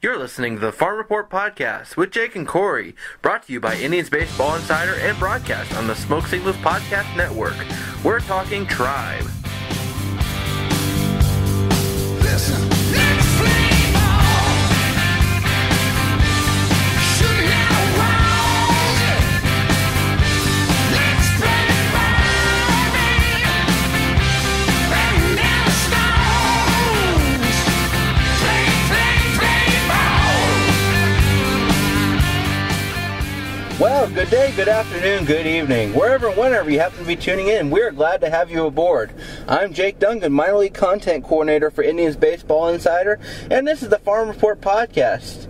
You're listening to the Farm Report Podcast with Jake and Corey, brought to you by Indians Baseball Insider and broadcast on the Smoke Signals Podcast Network. We're talking Tribe. Listen, let's play ball. Shoot it around. Let's play ball, baby. And never stones. Play ball. Well, good day, good afternoon, good evening. Wherever and whenever you happen to be tuning in, we're glad to have you aboard. I'm Jake Duncan, minor league content coordinator for Indians Baseball Insider, and this is the Farm Report Podcast.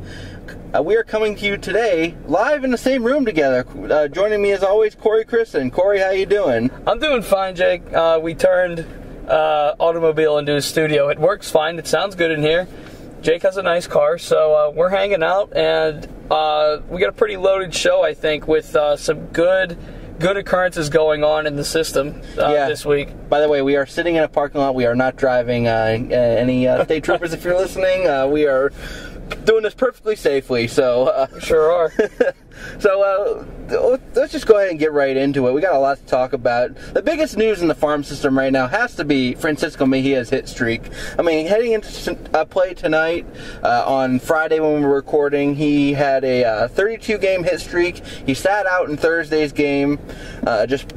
We are coming to you today live in the same room together. Joining me as always, Corey Christen. Corey, how you doing? I'm doing fine, Jake. We turned automobile into a studio. It works fine. It sounds good in here. Jake has a nice car, so we're hanging out, and we got a pretty loaded show, I think, with some good occurrences going on in the system this week. By the way, we are sitting in a parking lot. We are not driving any state troopers. If you're listening, we are doing this perfectly safely. So Sure are. So let's just go ahead and get right into it. We got a lot to talk about. The biggest news in the farm system right now has to be Francisco Mejia's hit streak. I mean, heading into play tonight, on Friday when we were recording, he had a 32-game hit streak. He sat out in Thursday's game, just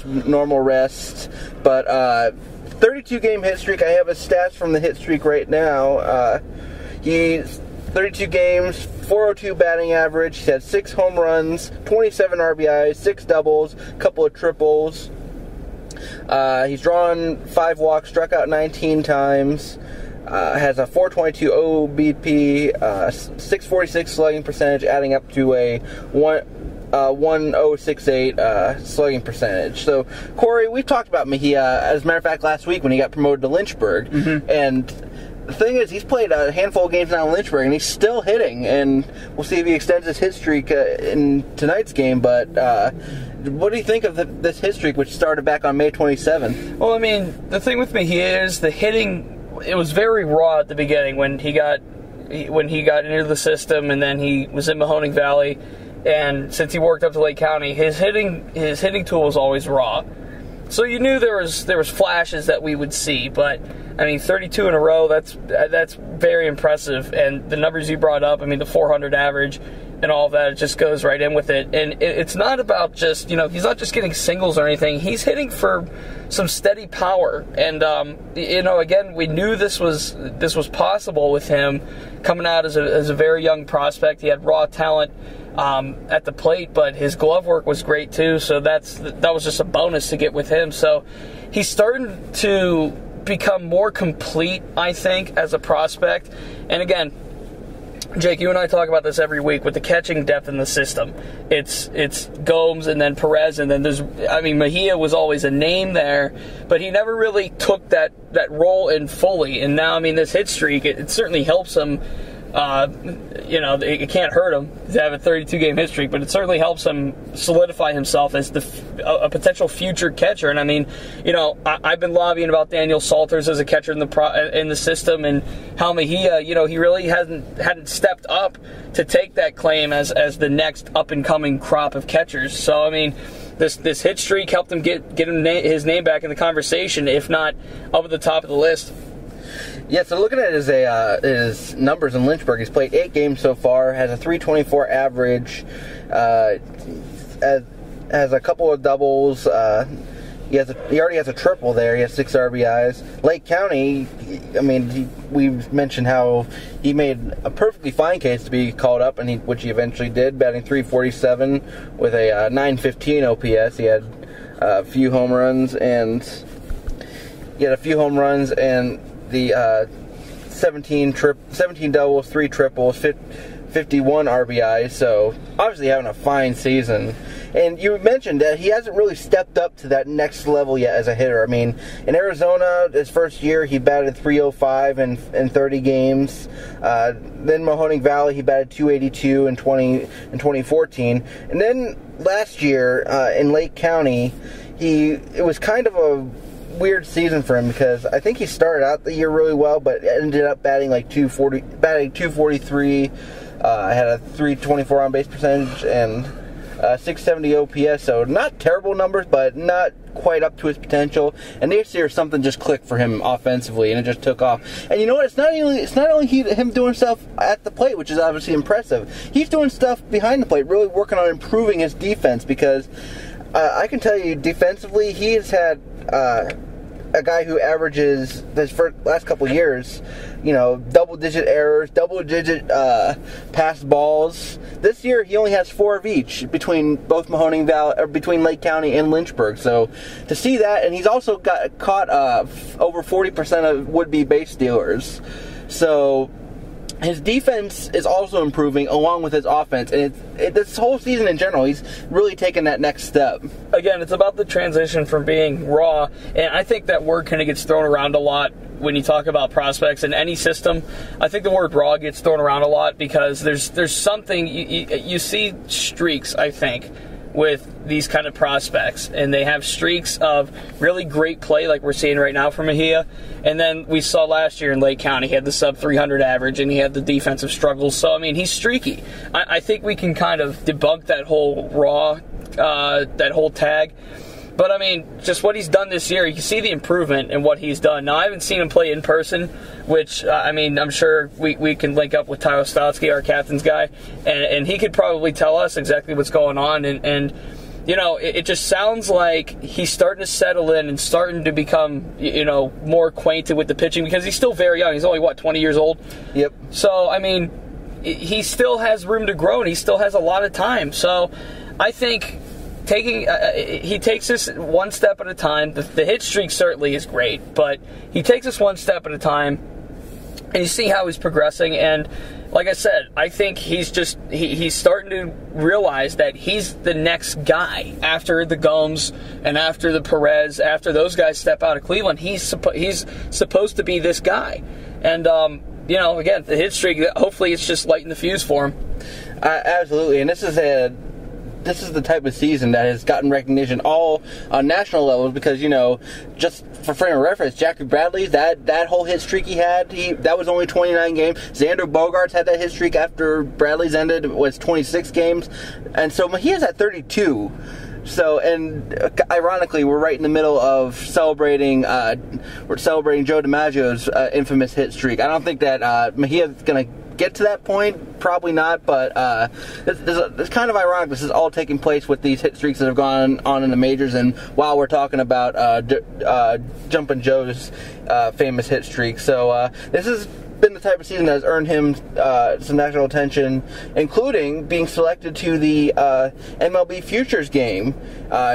normal rest. But 32-game hit streak. I have his stats from the hit streak right now. He's 32 games, 402 batting average. He's had 6 home runs, 27 RBIs, 6 doubles, a couple of triples. He's drawn 5 walks, struck out 19 times. Has a 422 OBP, 646 slugging percentage, adding up to a 1068 slugging percentage. So, Corey, we've talked about Mejia, as a matter of fact, last week when he got promoted to Lynchburg. Mm-hmm. And the thing is, he's played a handful of games now in Lynchburg, and he's still hitting, and we'll see if he extends his hit streak in tonight's game. But what do you think of this hit streak, which started back on May 27th? Well, I mean, the thing with Mejia is the hitting. It was very raw at the beginning when he got into the system, and then he was in Mahoning Valley, and since he worked up to Lake County, his hitting tool was always raw. So you knew there was flashes that we would see, but I mean, 32 in a row, that's very impressive. And the numbers you brought up, I mean, the 400 average and all of that, it just goes right in with it. And it's not about just, he's not just getting singles or anything. He's hitting for some steady power. And, again, we knew this was possible with him coming out as a very young prospect. He had raw talent at the plate, but his glove work was great too. So that was just a bonus to get with him. So he's starting to become more complete, I think, as a prospect. And again, Jake, you and I talk about this every week with the catching depth in the system. It's Gomes and then Perez, and then Mejia was always a name there, but he never really took that role in fully. And now, this hit streak, it certainly helps him. It can't hurt him to have a 32-game hit streak, but it certainly helps him solidify himself as a potential future catcher. And I've been lobbying about Daniel Salters as a catcher in the system, and how Mejia, he really hadn't stepped up to take that claim as the next up-and-coming crop of catchers. So this hit streak helped him get his name back in the conversation, if not up at the top of the list. Yeah, so looking at his numbers in Lynchburg, he's played 8 games so far, has a 324 average, has a couple of doubles. He already has a triple there. He has 6 RBIs. Lake County, we've mentioned how he made a perfectly fine case to be called up, which he eventually did, batting .347 with a 915 OPS. He had a few home runs and the 17 doubles, 3 triples, 51 RBIs, so obviously having a fine season. And you mentioned that he hasn't really stepped up to that next level yet as a hitter. In Arizona, his first year, he batted .305 in 30 games. Then Mahoning Valley, he batted .282 in 2014. And then last year in Lake County, it was kind of a weird season for him because I think he started out the year really well, but ended up batting like 243. Had a 324 on base percentage and 670 OPS, so not terrible numbers, but not quite up to his potential. And this year, something just clicked for him offensively, and it just took off. And you know what? It's not only him doing stuff at the plate, which is obviously impressive. He's doing stuff behind the plate, really working on improving his defense. Because I can tell you, defensively, he has had a guy who averages this last couple of years, double-digit errors, double-digit passed balls. This year, he only has 4 of each between both between Lake County and Lynchburg. So to see that, and he's also caught over 40% of would-be base stealers. So his defense is also improving along with his offense, and this whole season in general, he's really taken that next step. Again, it's about the transition from being raw, and I think that word kind of gets thrown around a lot when you talk about prospects in any system. I think the word raw gets thrown around a lot because there's something, you see streaks, I think, with these kind of prospects, and they have streaks of really great play like we're seeing right now from Mejia, and then we saw last year in Lake County he had the sub 300 average and he had the defensive struggles. So I mean, he's streaky. I think we can kind of debunk that whole raw that whole tag. But I mean, just what he's done this year, you can see the improvement in what he's done. Now, I haven't seen him play in person, which, I mean, I'm sure we can link up with Tyler Stotsky, our captain's guy, and he could probably tell us exactly what's going on. And it just sounds like he's starting to settle in and starting to become, more acquainted with the pitching because he's still very young. He's only, 20 years old? Yep. So, I mean, he still has room to grow, and he still has a lot of time. So, I think he takes this one step at a time. The hit streak certainly is great, but he takes this one step at a time, and you see how he's progressing. And like I said, I think he's starting to realize that he's the next guy after the Gomes and after the Perez, after those guys step out of Cleveland. He's supposed to be this guy. And again, the hit streak, hopefully it's just lighting the fuse for him. Absolutely, and this is the type of season that has gotten recognition all on national levels because, just for frame of reference, Jackie Bradley's, that whole hit streak he had, that was only 29 games. Xander Bogaerts had that hit streak after Bradley's ended, was 26 games. And so Mejia's at 32. So, and ironically, we're right in the middle of celebrating Joe DiMaggio's infamous hit streak. I don't think that Mejia's going to get to that point, probably not, but it's kind of ironic. This is all taking place with these hit streaks that have gone on in the majors, and while we're talking about Jumpin' Joe's famous hit streak. So this has been the type of season that has earned him some national attention, including being selected to the MLB Futures game.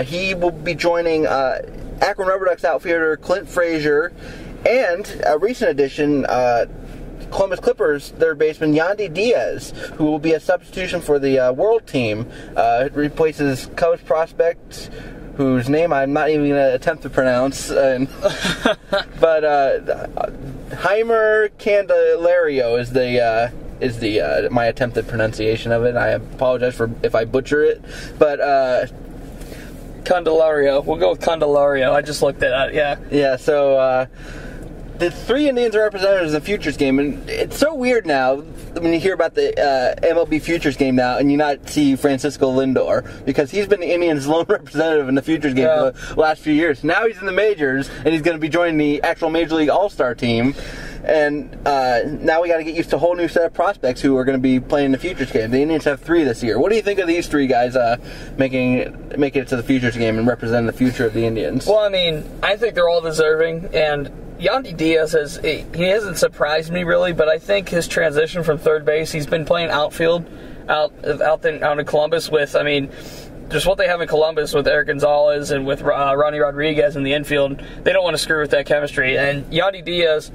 He will be joining Akron Rubber Ducks outfielder Clint Frazier, and a recent addition, Columbus Clippers third baseman Yandy Diaz, who will be a substitution for the World Team. Replaces Cubs prospect, whose name I'm not even going to attempt to pronounce. But Heimer Candelario is my attempted pronunciation of it. I apologize for if I butcher it. But Candelario. We'll go with Candelario. I just looked at that. Yeah. Yeah. So. The 3 Indians are representatives in the Futures game, and it's so weird now when you hear about the MLB Futures game now and you not see Francisco Lindor, because he's been the Indians' lone representative in the Futures game for the last few years. Now he's in the majors, and he's going to be joining the actual Major League All-Star team, and now we got to get used to a whole new set of prospects who are going to be playing the Futures game. The Indians have 3 this year. What do you think of these 3 guys making it to the Futures game and representing the future of the Indians? Well, I mean, I think they're all deserving, and Yandy Diaz he hasn't surprised me really, but I think his transition from third base, he's been playing outfield out in Columbus with, I mean, just what they have in Columbus with Eric Gonzalez and with Ronnie Rodriguez in the infield. They don't want to screw with that chemistry. And Yandy Diaz,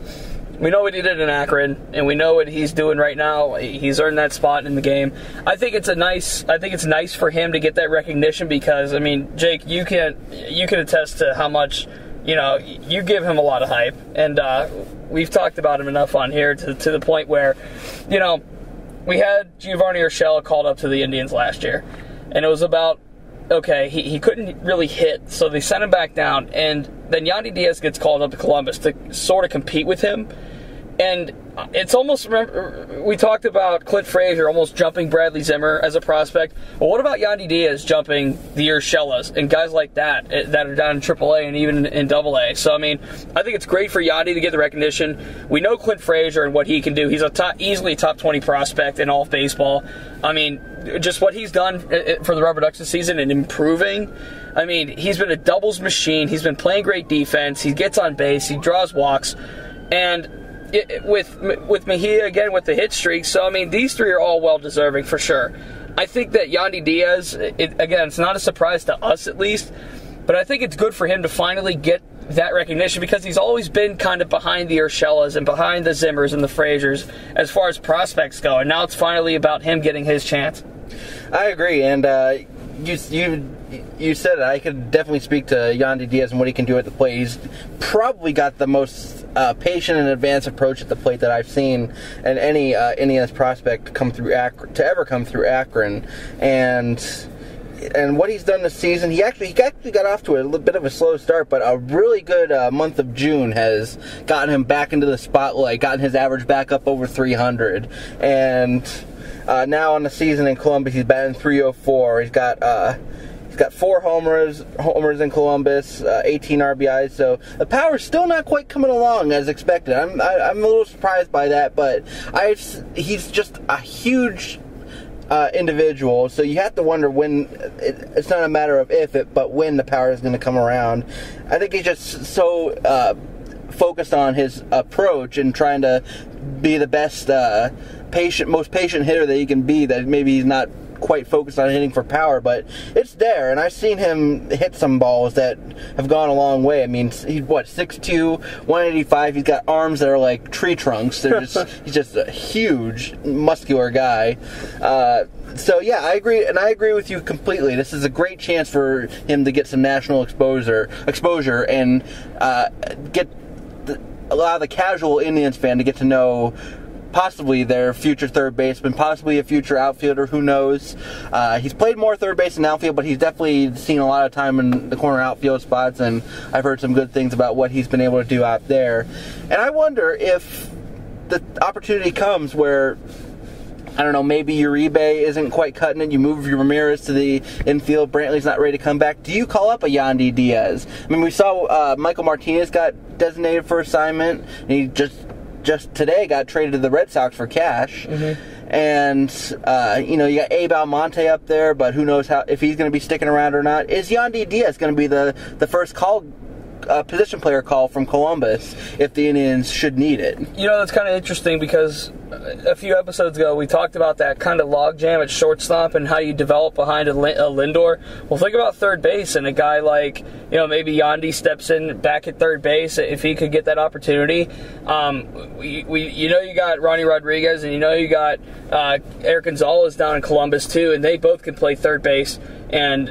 we know what he did in Akron, and we know what he's doing right now. He's earned that spot in the game. I think it's nice for him to get that recognition because, I mean, Jake, you can attest to how much. You give him a lot of hype, and we've talked about him enough on here to the point where, we had Giovanni Urshela called up to the Indians last year, and it was about okay, he couldn't really hit, so they sent him back down, and then Yandy Diaz gets called up to Columbus to sort of compete with him. And it's almost, we talked about Clint Frazier almost jumping Bradley Zimmer as a prospect. Well, what about Yandy Diaz jumping the Urshela's and guys like that are down in AAA and even in AA? So, I mean, I think it's great for Yandy to get the recognition. We know Clint Frazier and what he can do. He's easily a top 20 prospect in all of baseball. I mean, just what he's done for the Rubber Ducks this season and improving. I mean, he's been a doubles machine. He's been playing great defense. He gets on base. He draws walks. And with Mejia, again, with the hit streak. So, I mean, these three are all well-deserving for sure. I think that Yandy Diaz, again, it's not a surprise to us at least, but I think it's good for him to finally get that recognition because he's always been kind of behind the Urshela's and behind the Zimmers and the Fraziers as far as prospects go, and now it's finally about him getting his chance. I agree, and you said it. I could definitely speak to Yandy Diaz and what he can do at the plate. He's probably got the most patient and advanced approach at the plate that I've seen in any Indians prospect to ever come through Akron, and what he's done this season, he actually got off to a little bit of a slow start, but a really good month of June has gotten him back into the spotlight, gotten his average back up over 300, and now on the season in Columbus, he's batting .304. He's got 4 homers in Columbus, 18 RBIs. So the power's still not quite coming along as expected. I'm a little surprised by that, but he's just a huge individual. So you have to wonder when. It's not a matter of if but when the power is going to come around. I think he's just so focused on his approach and trying to be the best, most patient hitter that he can be, that maybe he's not quite focused on hitting for power, but it's there, and I've seen him hit some balls that have gone a long way. I mean, he's 6'2", 185. He's got arms that are like tree trunks. He's just a huge, muscular guy. So yeah, I agree, and I agree with you completely. This is a great chance for him to get some national exposure, and allow the casual Indians fan to get to know possibly their future third baseman, possibly a future outfielder, who knows. He's played more third base than outfield, but he's definitely seen a lot of time in the corner outfield spots, and I've heard some good things about what he's been able to do out there. And I wonder if the opportunity comes where, I don't know, maybe Uribe isn't quite cutting it, you move your Ramirez to the infield, Brantley's not ready to come back. Do you call up a Yandy Diaz? I mean, we saw Michael Martinez got designated for assignment, and he just today got traded to the Red Sox for cash. Mm-hmm. And you got Abe Almonte up there, but who knows if he's going to be sticking around or not. Is Yandy Diaz going to be the first position player call from Columbus if the Indians should need it? That's kind of interesting because a few episodes ago we talked about that kind of logjam at shortstop and how you develop behind a Lindor. Well, think about third base, and a guy like, maybe Yandy steps in back at third base if he could get that opportunity. You got Ronnie Rodriguez, and you got Eric Gonzalez down in Columbus too, and they both can play third base, and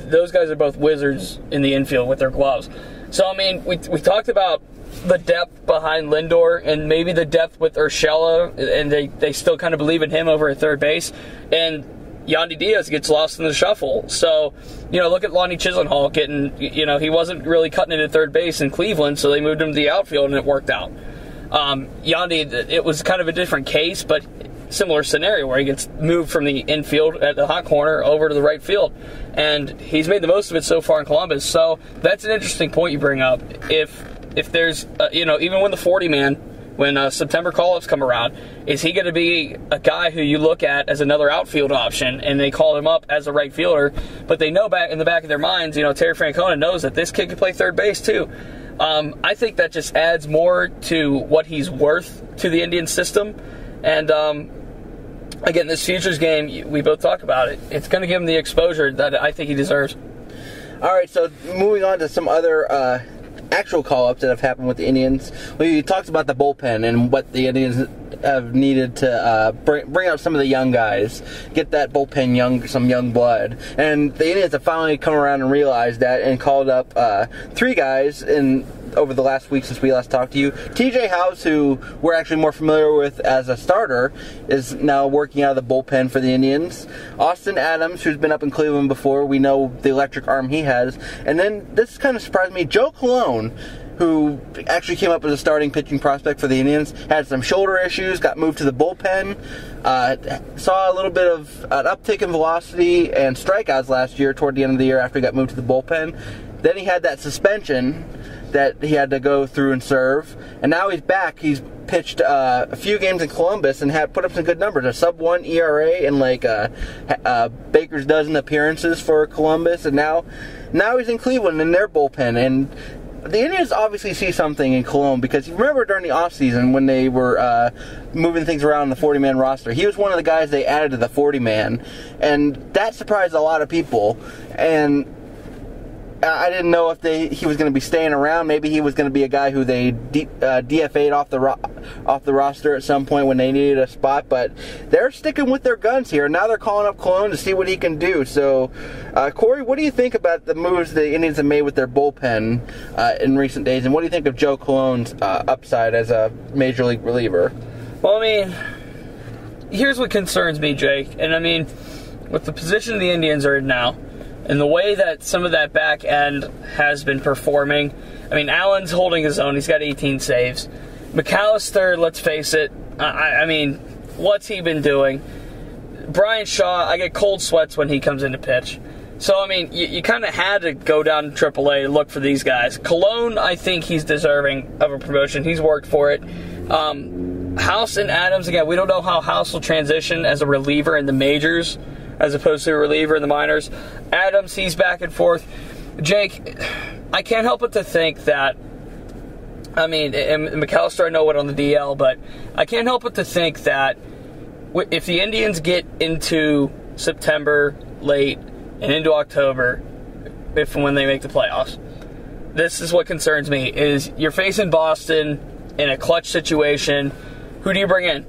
those guys are both wizards in the infield with their gloves. So, I mean, we talked about the depth behind Lindor and maybe the depth with Urshela, and they still kind of believe in him over at third base. And Yandy Diaz gets lost in the shuffle. So, look at Lonnie Chisenhall getting, he wasn't really cutting it at third base in Cleveland, so they moved him to the outfield, and it worked out. Yandy, it was kind of a different case, but similar scenario where he gets moved from the infield at the hot corner over to the right field, and he's made the most of it so far in Columbus. So that's an interesting point you bring up. If there's even when the 40-man, when September call-ups come around, is he going to be a guy who you look at as another outfield option, and they call him up as a right fielder, but they know in the back of their minds, Terry Francona knows that this kid can play third base too. I think that just adds more to what he's worth to the Indian system. And again, this futures game, we both talk about it. It's going to give him the exposure that I think he deserves. All right, so moving on to some other actual call-ups that have happened with the Indians. We talked about the bullpen and what the Indians have needed to bring up some of the young guys, get that bullpen some young blood. And the Indians have finally come around and realized that and called up 3 guys in over the last week since we last talked to you. TJ House, who we're actually more familiar with as a starter, is now working out of the bullpen for the Indians. Austin Adams, who's been up in Cleveland before, we know the electric arm he has. And then, this kind of surprised me, Joe Colon, who actually came up as a starting pitching prospect for the Indians, had some shoulder issues, got moved to the bullpen, saw a little bit of an uptick in velocity and strikeouts last year toward the end of the year after he got moved to the bullpen. Then he had that suspension that he had to go through and serve, and now he's back. He's pitched a few games in Columbus and had put up some good numbers, a sub-1 ERA and like Baker's dozen appearances for Columbus, and now he's in Cleveland in their bullpen. And the Indians obviously see something in Colon, because you remember during the offseason when they were moving things around in the 40-man roster, he was one of the guys they added to the 40-man, and that surprised a lot of people. And I didn't know if he was going to be staying around. Maybe he was going to be a guy who they DFA'd off the roster at some point when they needed a spot. But they're sticking with their guns here. Now they're calling up Colon to see what he can do. So, Corey, what do you think about the moves the Indians have made with their bullpen in recent days? And what do you think of Joe Colon's upside as a major league reliever? Well, I mean, here's what concerns me, Jake. And I mean, with the position the Indians are in now, and the way that some of that back end has been performing, I mean, Allen's holding his own. He's got 18 saves. McAllister, let's face it, I mean, what's he been doing? Brian Shaw, I get cold sweats when he comes in to pitch. So, I mean, you kind of had to go down to AAA and look for these guys. Cologne, I think he's deserving of a promotion. He's worked for it. House and Adams, again, we don't know how House will transition as a reliever in the majors as opposed to a reliever in the minors. Adams, he's back and forth. Jake, I can't help but to think that, I mean, and McAllister I know went on the DL, but I can't help but to think that if the Indians get into September late and into October, if and when they make the playoffs, this is what concerns me, is you're facing Boston in a clutch situation. Who do you bring in?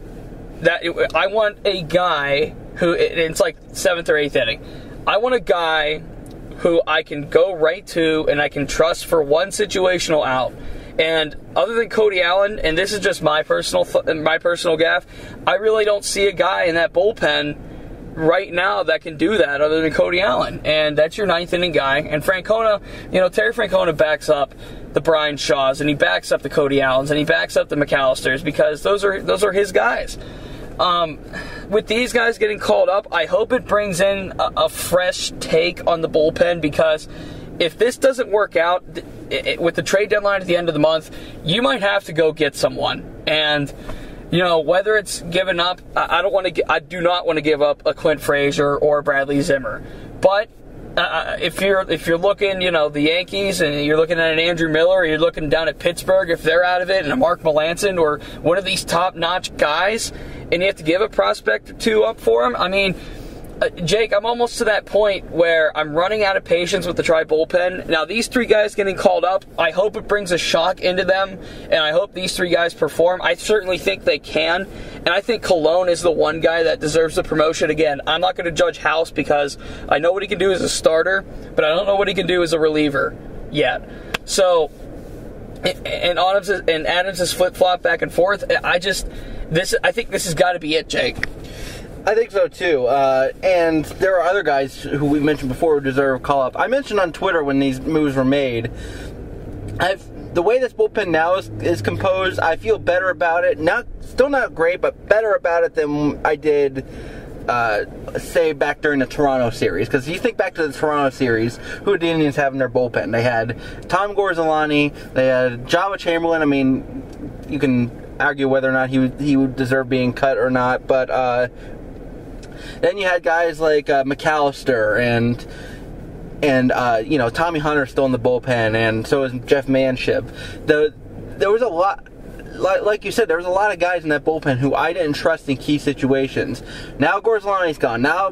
I want a guy who, it's like 7th or 8th inning. I want a guy who I can go right to and I can trust for one situational out. And other than Cody Allen, and this is just my personal gaffe, I really don't see a guy in that bullpen right now that can do that other than Cody Allen. And that's your 9th inning guy. And Francona, Terry Francona backs up the Brian Shaws, and he backs up the Cody Allens, and he backs up the McAllisters, because those are his guys. With these guys getting called up, I hope it brings in a fresh take on the bullpen, because if this doesn't work out with the trade deadline at the end of the month, you might have to go get someone. And whether it's given up, I do not want to give up a Clint Frazier or Bradley Zimmer. But if you're looking, the Yankees, and you're looking at an Andrew Miller, or you're looking down at Pittsburgh, if they're out of it, and a Mark Melancon or one of these top-notch guys, and you have to give a prospect or two up for him, I mean, Jake, I'm almost to that point where I'm running out of patience with the Tri bullpen. Now, these 3 guys getting called up, I hope it brings a shock into them, and I hope these 3 guys perform. I certainly think they can, and I think Colon is the one guy that deserves the promotion. Again, I'm not going to judge House, because I know what he can do as a starter, but I don't know what he can do as a reliever yet. So, and Adams is flip-flop back and forth. I think this has got to be it, Jake. I think so too, and there are other guys who we mentioned before who deserve a call-up. I mentioned on Twitter when these moves were made, the way this bullpen now is composed, I feel better about it. Still not great, but better about it than I did, say, back during the Toronto series. Because if you think back to the Toronto series, who did the Indians have in their bullpen? They had Tom Gorzolani, they had Java Chamberlain. I mean, you can argue whether or not he would deserve being cut or not, but then you had guys like McAllister and Tommy Hunter still in the bullpen, and so is Jeff Manship. There was a lot, like you said, there was a lot of guys in that bullpen who I didn't trust in key situations. Now Gorzolani's gone. Now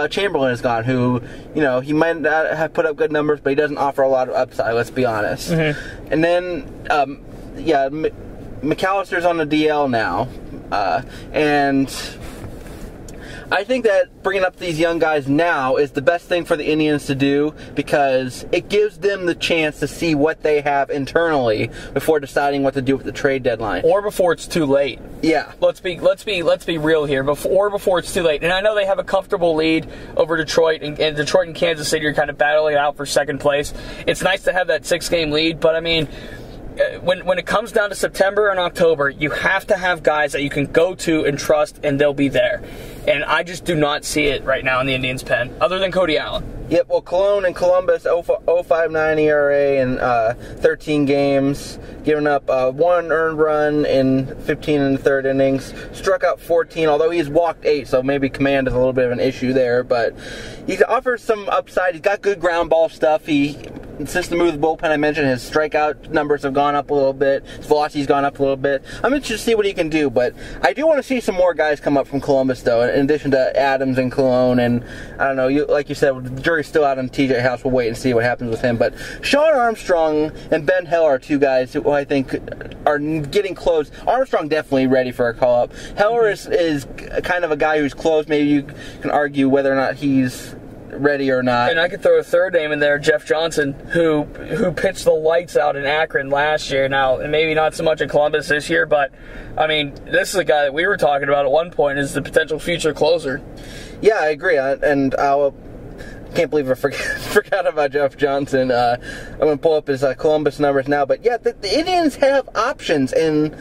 Chamberlain is gone, who, he might not have put up good numbers, but he doesn't offer a lot of upside, let's be honest. Mm-hmm. And then, McAllister's on the DL now, and I think that bringing up these young guys now is the best thing for the Indians to do because it gives them the chance to see what they have internally before deciding what to do with the trade deadline. Or before it's too late. Yeah. Let's be real here. Before it's too late. And I know they have a comfortable lead over Detroit, and Detroit and Kansas City are kind of battling it out for second place. It's nice to have that 6-game lead, but I mean, when it comes down to September and October, you have to have guys that you can go to and trust, and they'll be there. And I just do not see it right now in the Indians' pen, other than Cody Allen. Yep, well, Cologne and Columbus, 0.59 ERA in 13 games, giving up 1 earned run in 15 and the third innings, struck out 14, although he's walked 8, so maybe command is a little bit of an issue there, but he offers some upside. He's got good ground ball stuff. Since the move of the bullpen, I mentioned his strikeout numbers have gone up a little bit. His velocity's gone up a little bit. I'm interested to see what he can do, but I do want to see some more guys come up from Columbus, though, in addition to Adams and Cologne. And I don't know, like you said, the jury's still out on TJ House. We'll wait and see what happens with him. But Sean Armstrong and Ben Hill are two guys who I think are getting close. Armstrong definitely ready for a call-up. Heller is kind of a guy who's close. Maybe you can argue whether or not he's ready or not. And I could throw a third name in there, Jeff Johnson, who pitched the lights out in Akron last year. Now, maybe not so much in Columbus this year, but, I mean, this is a guy that we were talking about at one point as the potential future closer. Yeah, I agree. And I can't believe I forgot about Jeff Johnson. I'm going to pull up his Columbus numbers now. But, yeah, the Indians have options in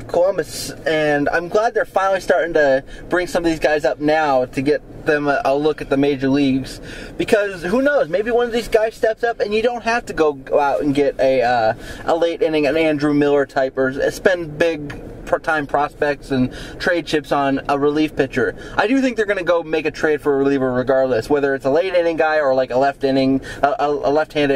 Columbus, and I'm glad they're finally starting to bring some of these guys up now to get them a look at the major leagues, because who knows, maybe one of these guys steps up and you don't have to go out and get a late inning, an Andrew Miller type, or spend big time prospects and trade chips on a relief pitcher. I do think they're going to go make a trade for a reliever regardless, whether it's a late inning guy or like a left-handed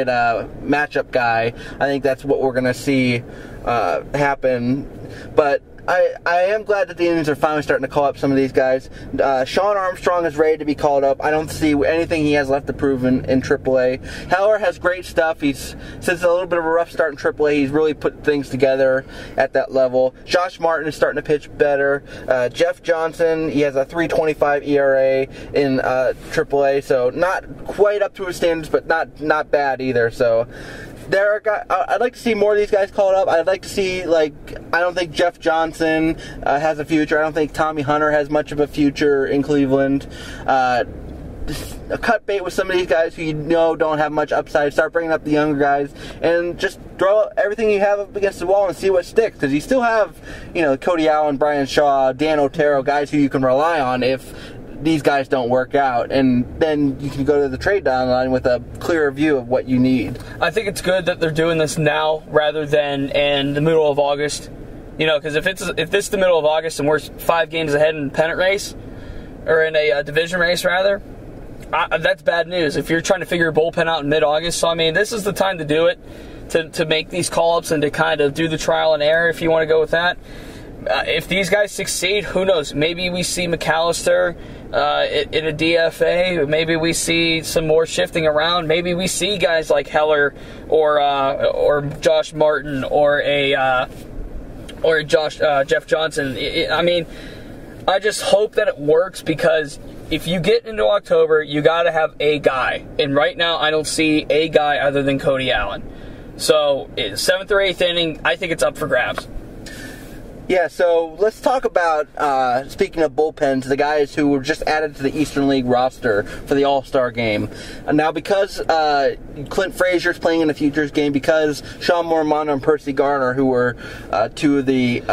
matchup guy. I think that's what we're going to see happen. But I am glad that the Indians are finally starting to call up some of these guys. Sean Armstrong is ready to be called up. I don't see anything he has left to prove in AAA. Heller has great stuff. Since a little bit of a rough start in AAA, he's really put things together at that level. Josh Martin is starting to pitch better. Jeff Johnson, he has a 3.25 ERA in AAA, so not quite up to his standards, but not bad either. So there are guys, I'd like to see more of these guys called up. I'd like to see, I don't think Jeff Johnson has a future. I don't think Tommy Hunter has much of a future in Cleveland. Cut bait with some of these guys who don't have much upside. Start bringing up the younger guys and just throw everything you have up against the wall and see what sticks. Because you still have, Cody Allen, Brian Shaw, Dan Otero, guys who you can rely on if these guys don't work out, and then you can go to the trade deadline with a clearer view of what you need. I think it's good that they're doing this now rather than in the middle of August. Because if this is the middle of August and we're 5 games ahead in a pennant race, or in a division race rather, that's bad news. If you're trying to figure your bullpen out in mid-August, so I mean, this is the time to do it, to make these call-ups and to kind of do the trial and error if you want to go with that. If these guys succeed, who knows? Maybe we see McAllister in a DFA. Maybe we see some more shifting around. Maybe we see guys like Heller or Josh Martin or Jeff Johnson. I mean, I just hope that it works, because if you get into October, you got to have a guy. And right now, I don't see a guy other than Cody Allen. So, 7th or 8th inning, I think it's up for grabs. Yeah, so let's talk about, speaking of bullpens, the guys who were just added to the Eastern League roster for the All-Star game. Now, because Clint Frazier's playing in the Futures game, because Sean Mormont and Percy Garner, who were 2 of the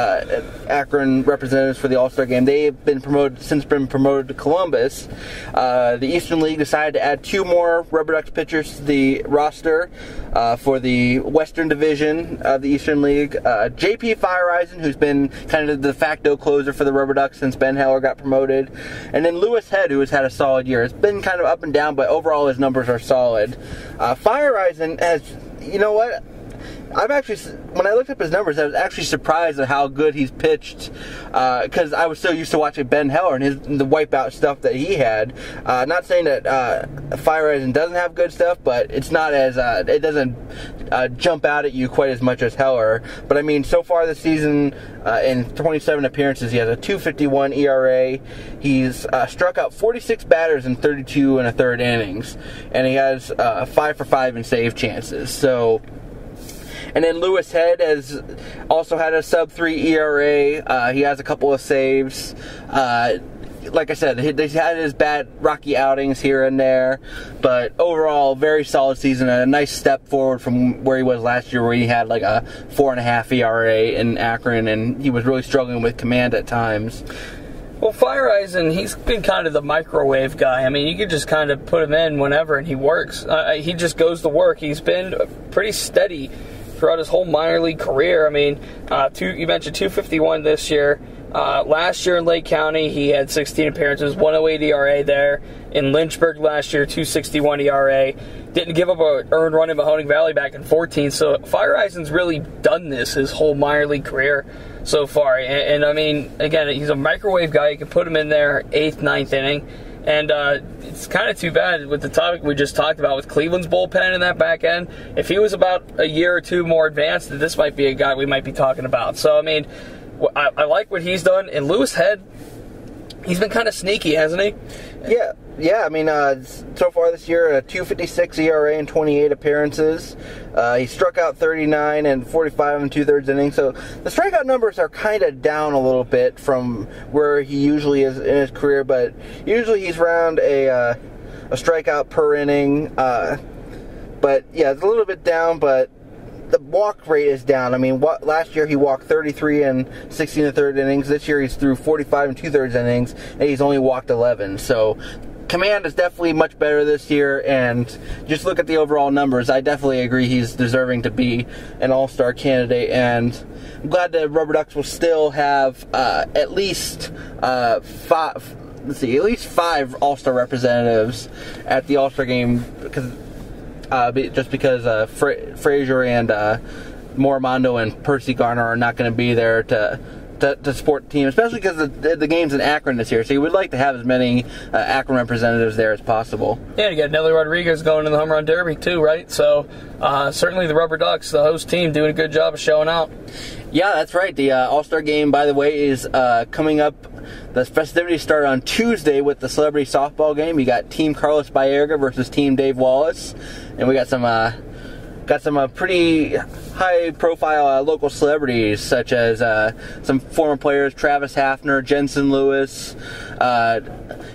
Akron representatives for the All-Star game, they've been promoted to Columbus. The Eastern League decided to add 2 more Rubber Ducks pitchers to the roster for the Western Division of the Eastern League. J.P. Fireisen, who's been kind of the de facto closer for the Rubber Ducks since Ben Heller got promoted. And then Lewis Head, who has had a solid year. It's been kind of up and down, but overall his numbers are solid. Fireisen has, you know what? I'm actually, when I looked up his numbers, I was actually surprised at how good he's pitched, because I was so used to watching Ben Heller and the wipeout stuff that he had. Not saying that Feyereisen doesn't have good stuff, but it's not as it doesn't jump out at you quite as much as Heller. But I mean, so far this season, in 27 appearances, he has a 2.51 ERA. He's struck out 46 batters in 32 and a third innings, and he has 5 for 5 in save chances. So. And then Lewis Head has also had a sub-3 ERA. He has a couple of saves. Like I said, he's had his bad rocky outings here and there, but overall, very solid season. A nice step forward from where he was last year, where he had like a 4.5 ERA in Akron, and he was really struggling with command at times. Well, Feyereisen, he's been kind of the microwave guy. I mean, you could just kind of put him in whenever, and he works. He just goes to work. He's been pretty steady throughout his whole minor league career. I mean, you mentioned 251 this year. Last year in Lake County, he had 16 appearances, 108 ERA there. In Lynchburg last year, 261 ERA. Didn't give up an earned run in Mahoning Valley back in 14. So Feyereisen's really done this his whole minor league career so far. And I mean, again, he's a microwave guy. You can put him in there 8th, 9th inning. And it's kind of too bad with the topic we just talked about with Cleveland's bullpen in that back end. If he was about a year or two more advanced, this might be a guy we might be talking about. So, I mean, I like what he's done. And Lewis Head, he's been kind of sneaky, hasn't he? Yeah. I mean, so far this year, a 2.56 ERA in 28 appearances. He struck out 39 and 45 and 2/3 innings. So the strikeout numbers are kind of down a little bit from where he usually is in his career, but usually he's around a strikeout per inning. But yeah, it's a little bit down, but the walk rate is down. I mean, last year he walked 33 and 16 1/3 innings. This year he's through 45 and 2/3 innings, and he's only walked 11. So command is definitely much better this year, and just look at the overall numbers. I definitely agree he's deserving to be an all-star candidate, and I'm glad the Rubber Ducks will still have at least five all-star representatives at the all-star game, because Frazier and Morimondo and Percy Garner are not going to be there to support the team, especially because the game's in Akron this year, so you would like to have as many Akron representatives there as possible. Yeah, you got Nelly Rodriguez going to the Home Run Derby too, right? So certainly the Rubber Ducks, the host team, doing a good job of showing out. Yeah, that's right. The All-Star Game, by the way, is coming up. The festivities start on Tuesday with the celebrity softball game. You got Team Carlos Baerga versus Team Dave Wallace, and we got some pretty high-profile local celebrities, such as some former players, Travis Hafner, Jensen Lewis, and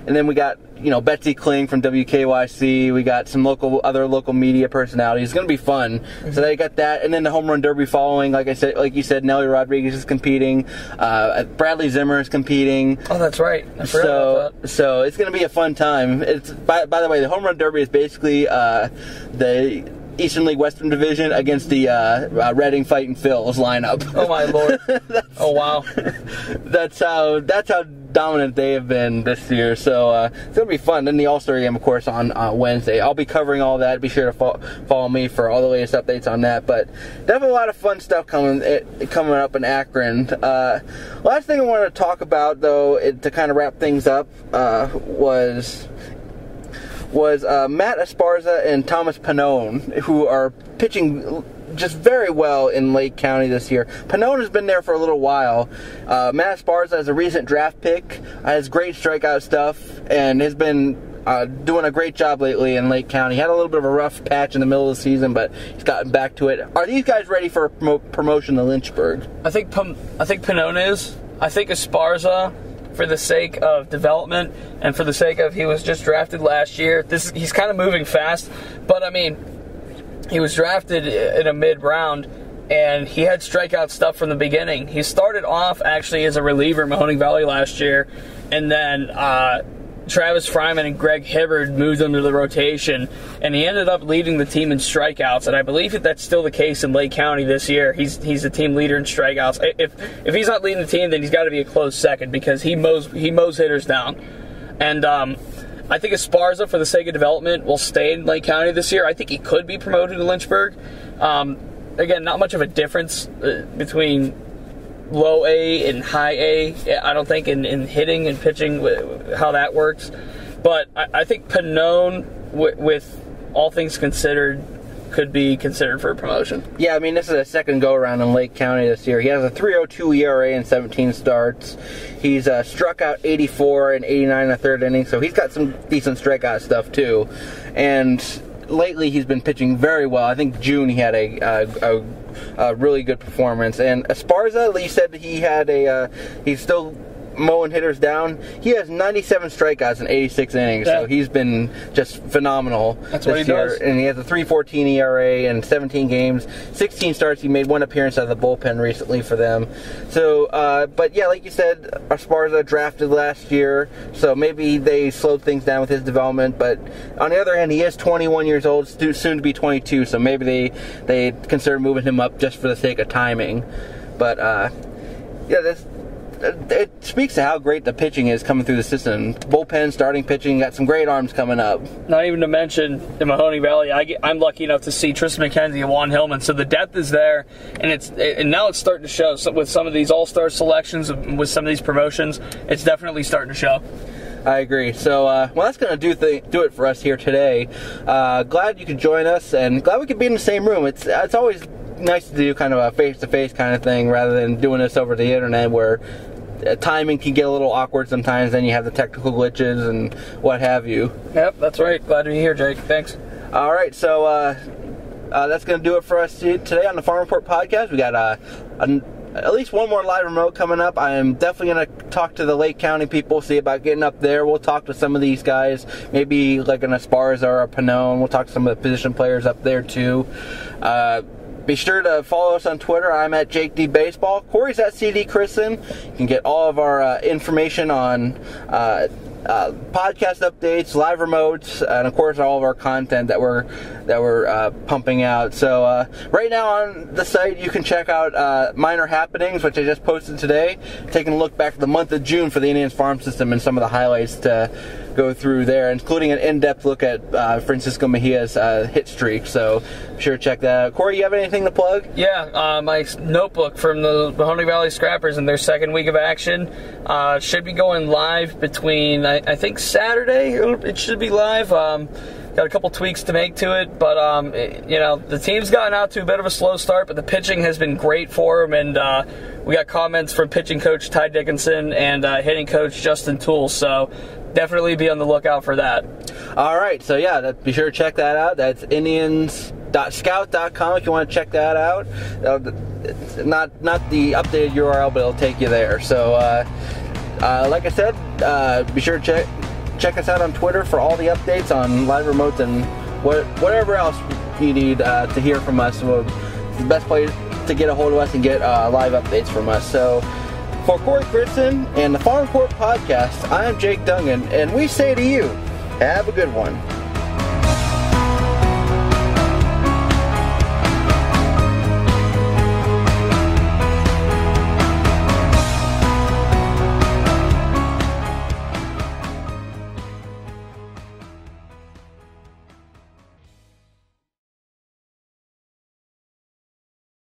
then we got Betsy Kling from WKYC. We got some other local media personalities. It's going to be fun. Mm-hmm. So they got that, and then the Home Run Derby following. Like you said, Nelly Rodriguez is competing. Bradley Zimmer is competing. Oh, that's right. I forgot about that. So it's going to be a fun time. It's by the way, the Home Run Derby is basically the Eastern League Western Division against the Reading Fighting Phils lineup. Oh my lord! Oh wow! That's how dominant they have been this year. So it's gonna be fun. Then the All-Star Game, of course, on Wednesday. I'll be covering all that. Be sure to follow me for all the latest updates on that. But definitely a lot of fun stuff coming up in Akron. Last thing I wanted to talk about, though, to kind of wrap things up, was Matt Esparza and Thomas Pannone, who are pitching just very well in Lake County this year. Pannone has been there for a little while. Matt Esparza is a recent draft pick, has great strikeout stuff, and has been doing a great job lately in Lake County. He had a little bit of a rough patch in the middle of the season, but he's gotten back to it. Are these guys ready for promotion to Lynchburg? I think Pannone is. I think Esparza, for the sake of development and for the sake of he was just drafted last year, he's kind of moving fast. But I mean, he was drafted in a mid-round, and he had strikeout stuff from the beginning. He started off actually as a reliever in Mahoning Valley last year, and then Travis Fryman and Greg Hibbard moved him to the rotation, and he ended up leading the team in strikeouts. And I believe that's still the case in Lake County this year. He's the team leader in strikeouts. If he's not leading the team, then he's got to be a close second, because he mows hitters down. And I think Esparza, for the sake of development, will stay in Lake County this year. I think he could be promoted to Lynchburg. again, not much of a difference between low A and high A. I don't think in hitting and pitching how that works. But I think Pannone, with all things considered, could be considered for a promotion. Yeah, I mean, this is a second go-around in Lake County this year. He has a 3.02 ERA in 17 starts. He's struck out 84 and 89 in the third inning, so he's got some decent strikeout stuff, too. And lately, he's been pitching very well. I think June he had a really good performance. And Esparza, Lee said he's still mowing hitters down. He has 97 strikeouts in 86 innings, so he's been just phenomenal. That's what he year. does. And he has a 3.14 ERA in 17 games, 16 starts. He made one appearance out of the bullpen recently for them. So, but yeah, like you said, Esparza drafted last year, so maybe they slowed things down with his development. But on the other hand, he is 21 years old, soon to be 22, so maybe they consider moving him up just for the sake of timing. But yeah, it speaks to how great the pitching is coming through the system. Bullpen, starting pitching, got some great arms coming up. Not even to mention in Mahoning Valley, I'm lucky enough to see Tristan McKenzie and Juan Hillman, so the depth is there, and now it's starting to show. So with some of these all-star selections, with some of these promotions, it's definitely starting to show. I agree. So, well, that's going to do it for us here today. Glad you could join us, and glad we could be in the same room. It's always nice to do kind of a face-to-face kind of thing rather than doing this over the internet where timing can get a little awkward sometimes. Then you have the technical glitches and what have you. Yep, that's right. Glad to be here, Jake. Thanks. All right, so that's going to do it for us today on the Farm Report podcast. We got at least one more live remote coming up. I am definitely going to talk to the Lake County people, see about getting up there. We'll talk to some of these guys, maybe like an Esparza or a Pannone. We'll talk to some of the position players up there too. Be sure to follow us on Twitter. I'm at Jake D Baseball. Corey's at CD Christen. You can get all of our information on podcast updates, live remotes, and of course all of our content that we're pumping out. So right now on the site you can check out Minor Happenings, which I just posted today, taking a look back at the month of June for the Indians farm system and some of the highlights to go through there, including an in-depth look at Francisco Mejia's hit streak. So be sure to check that out. Corey, you have anything to plug? Yeah, my notebook from the Mahoning Valley Scrappers in their second week of action should be going live between, I think, Saturday. It should be live. Got a couple tweaks to make to it, but the team's gotten out to a bit of a slow start, but the pitching has been great for them, and we got comments from pitching coach Ty Dickinson and hitting coach Justin Toole, so definitely be on the lookout for that. All right, so yeah, be sure to check that out. That's Indians.scout.com if you want to check that out. It's not the updated URL, but it'll take you there. So, like I said, be sure to check us out on Twitter for all the updates on live remotes and whatever else you need to hear from us. It's the best place to get a hold of us and get live updates from us. So, for Corey Christen and the Farm Report podcast, I am Jake Dungan, and we say to you, have a good one.